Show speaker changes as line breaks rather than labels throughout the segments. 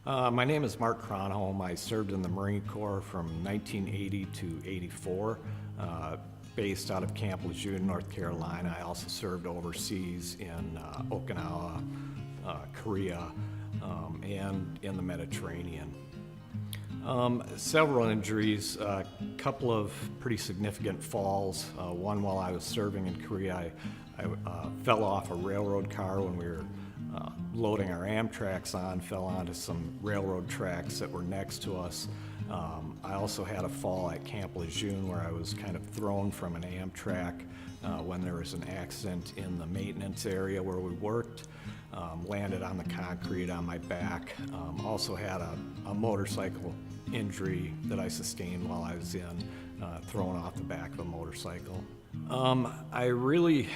My name is Mark Cronholm. I served in the Marine Corps from 1980 to 84, based out of Camp Lejeune, North Carolina. I also served overseas in Okinawa, Korea, and in the Mediterranean. Several injuries, a couple of pretty significant falls. One while I was serving in Korea, I fell off a railroad car when we were loading our Amtraks on, fell onto some railroad tracks that were next to us. I also had a fall at Camp Lejeune where I was kind of thrown from an Amtrak when there was an accident in the maintenance area where we worked. Landed on the concrete on my back. Also had a motorcycle injury that I sustained while I was thrown off the back of a motorcycle. I really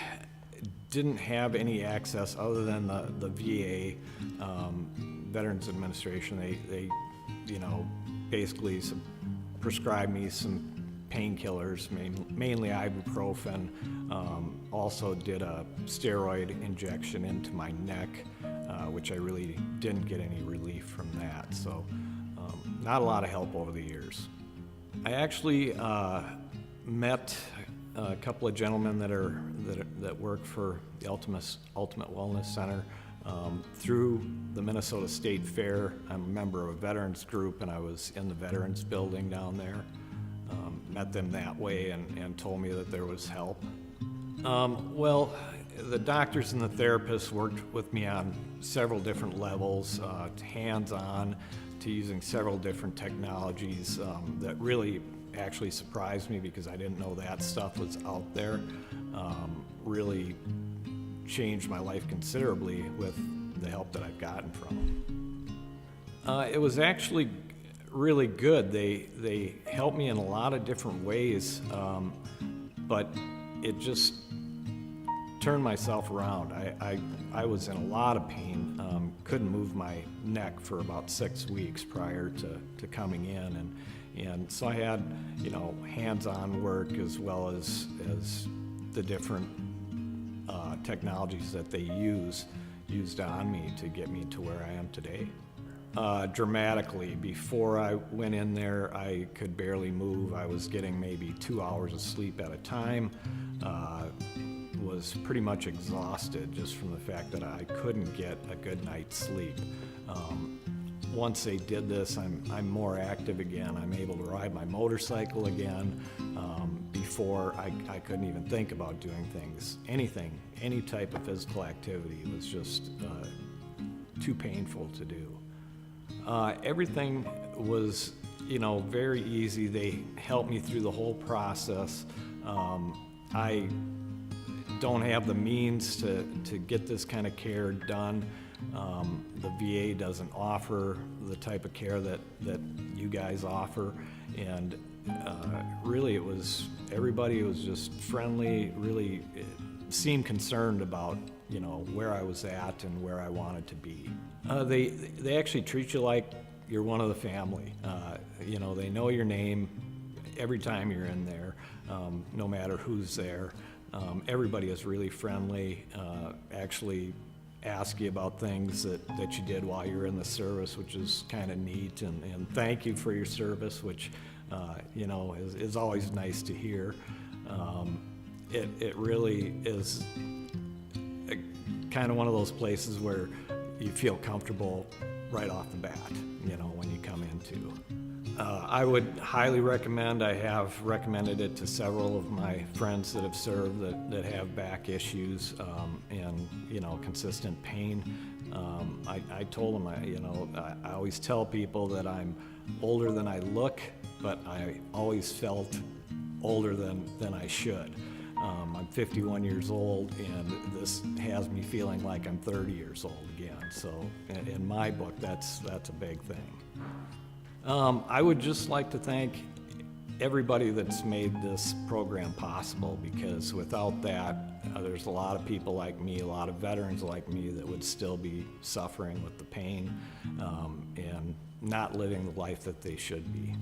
didn't have any access other than the VA, Veterans Administration. They basically prescribed me some painkillers, mainly ibuprofen. Also did a steroid injection into my neck, which I really didn't get any relief from that. So not a lot of help over the years. I actually met a couple of gentlemen that work for the Ultimate Wellness Center through the Minnesota State Fair. I'm a member of a veterans group, and I was in the veterans building down there. Met them that way and told me that there was help. Well, the doctors and the therapists worked with me on several different levels, hands-on to using several different technologies that really actually surprised me because I didn't know that stuff was out there. Really changed my life considerably with the help that I've gotten from them. It was actually really good. They helped me in a lot of different ways, but it just turned myself around. I was in a lot of pain, couldn't move my neck for about 6 weeks prior to coming in, and so I had hands-on work as well as the different technologies that they used on me to get me to where I am today. Dramatically. Before I went in there, I could barely move. I was getting maybe 2 hours of sleep at a time. Was pretty much exhausted just from the fact that I couldn't get a good night's sleep. Once they did this, I'm more active again. I'm able to ride my motorcycle again. Before, I couldn't even think about doing any type of physical activity. It was just too painful to do. Everything was, very easy. They helped me through the whole process. I don't have the means to get this kind of care done. The VA doesn't offer the type of care that you guys offer, and really everybody was just friendly, really seemed concerned about where I was at and where I wanted to be. They actually treat you like you're one of the family. They know your name every time you're in there, no matter who's there. Everybody is really friendly, actually ask you about things that you did while you were in the service, which is kind of neat, and thank you for your service, which is always nice to hear. It really is kind of one of those places where you feel comfortable right off the bat, when you come into. I would highly recommend. I have recommended it to several of my friends that have served that have back issues and consistent pain. I told them I always tell people that I'm older than I look, but I always felt older than I should. I'm 51 years old, and this has me feeling like I'm 30 years old again. So in my book, that's a big thing. I would just like to thank everybody that's made this program possible, because without that, there's a lot of people like me, a lot of veterans like me that would still be suffering with the pain and not living the life that they should be.